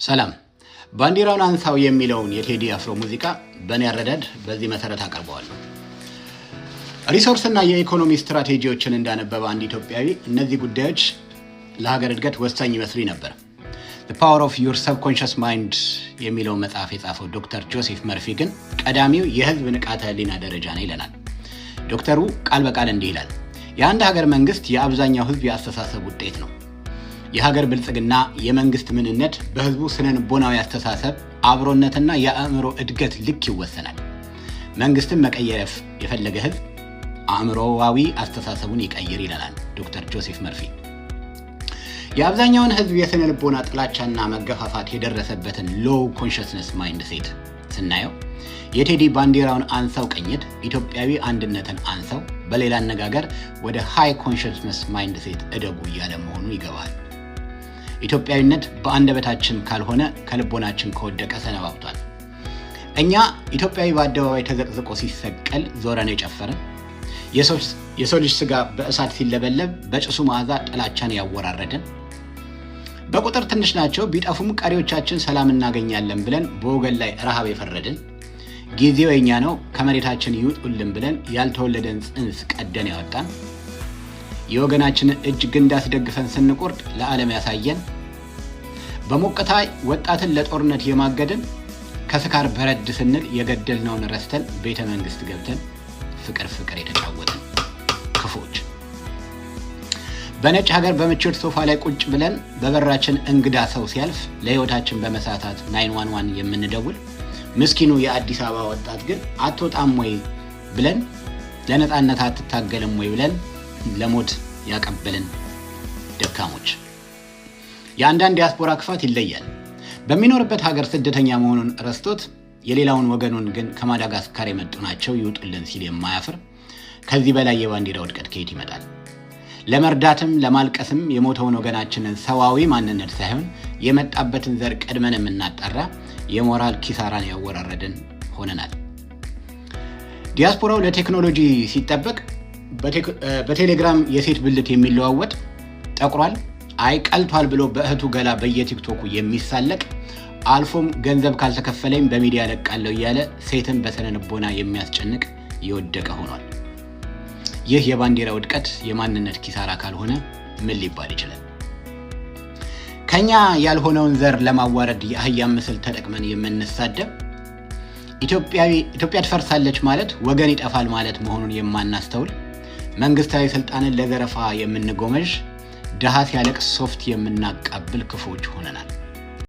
ሰላም ባንዲራውን አንሳው የሚለውን የቴዲ አፍሮ ሙዚቃ በእኔ አረዳድ በዚህ መሰረት አቀርበዋለሁ። ሪሶርስና የኢኮኖሚ ስትራቴጂዎችን እንዳነበበ አንድ ኢትዮጵያዊ እነዚህ ጉዳዮች ለሀገር እድገት ወሳኝ ይመስሉ ነበር። The Power of Your Subconscious Mind የሚለውን መጽሐፍ የጻፈው ዶክተር ጆሴፍ መርፊ ግን ቀዳሚው የህዝብ ንቃተ ህሊና ደረጃ ነው ይለናል። ዶክተሩ ቃል በቃል እንዲህ ይላል። የአንድ ሀገር መንግስት የአብዛኛው ህዝብ የአስተሳሰብ ውጤት ነው። የሀገር ብልጽግና የመንግስት ምንነት በህዝቡ ስነልቦናዊ አስተሳሰብ አብሮነትና የአእምሮ እድገት ልክ ይወሰናል። መንግስትን መቀየር የፈለገ ህዝብ አእምሮዋዊ አስተሳሰቡን ይቀይር ይላል ዶክተር ጆሴፍ መርፊ። የአብዛኛውን ህዝብ የስነልቦና ጥላቻና መገፋፋት የደረሰበትን ሎው ኮንሽስነስ ማይንድ ሴት ስናየው የቴዲ ባንዲራውን አንሳው ቅኝት ኢትዮጵያዊ አንድነትን አንሳው በሌላ አነጋገር ወደ ሃይ ኮንሽስነስ ማይንድ ሴት እደጉ እያለ መሆኑ ይገባል። ኢትዮጵያዊነት በአንደበታችን ካልሆነ ከልቦናችን ከወደቀ ሰነባብቷል። እኛ ኢትዮጵያዊ በአደባባይ ተዘቅዝቆ ሲሰቀል ዞረን የጨፈርን፣ የሰው ልጅ ስጋ በእሳት ሲለበለብ በጭሱ መዓዛ ጥላቻን ያወራረድን፣ በቁጥር ትንሽ ናቸው ቢጠፉም ቀሪዎቻችን ሰላም እናገኛለን ብለን በወገን ላይ ረሃብ የፈረድን፣ ጊዜው የኛ ነው ከመሬታችን ይውጡልን ብለን ያልተወለደን ጽንስ ቀደን ያወጣን፣ የወገናችንን እጅ ግንድ አስደግፈን ስንቆርጥ ለዓለም ያሳየን፣ በሞቅታ ወጣትን ለጦርነት የማገድን፣ ከስካር በረድ ስንል የገደልነውን ረስተን ቤተ መንግስት ገብተን ፍቅር የተጫወትን ክፎች፣ በነጭ ሀገር በምቾት ሶፋ ላይ ቁጭ ብለን በበራችን እንግዳ ሰው ሲያልፍ ለህይወታችን በመሳታት 911 የምንደውል ምስኪኑ የአዲስ አበባ ወጣት ግን አትወጣም ወይ ብለን ለነፃነት አትታገልም ወይ ብለን ለሞት ያቀበልን ደካሞች። የአንዳንድ ዲያስፖራ ክፋት ይለያል። በሚኖርበት ሀገር ስደተኛ መሆኑን ረስቶት የሌላውን ወገኑን ግን ከማዳጋስካር የመጡ ናቸው ይውጡልን ሲል የማያፍር ከዚህ በላይ የባንዲራ ውድቀት ከየት ይመጣል? ለመርዳትም ለማልቀስም የሞተውን ወገናችንን ሰዋዊ ማንነት ሳይሆን የመጣበትን ዘር ቀድመን የምናጣራ የሞራል ኪሳራን ያወራረድን ሆነናል። ዲያስፖራው ለቴክኖሎጂ ሲጠበቅ በቴሌግራም የሴት ብልት የሚለዋወጥ ጠቁሯል አይ ቀልቷል ብሎ በእህቱ ገላ በየቲክቶኩ የሚሳለቅ አልፎም ገንዘብ ካልተከፈለኝ በሚዲያ ለቃለው እያለ ሴትን በስነልቦና የሚያስጨንቅ የወደቀ ሆኗል። ይህ የባንዲራ ውድቀት የማንነት ኪሳራ ካልሆነ ምን ሊባል ይችላል? ከኛ ያልሆነውን ዘር ለማዋረድ የአህያ ምስል ተጠቅመን የምንሳደብ ኢትዮጵያ ትፈርሳለች ማለት ወገን ይጠፋል ማለት መሆኑን የማናስተውል መንግስታዊ ስልጣንን ለዘረፋ የምንጎመዥ ደሃ ሲያለቅስ ሶፍት የምናቃብል ክፎች ሆነናል።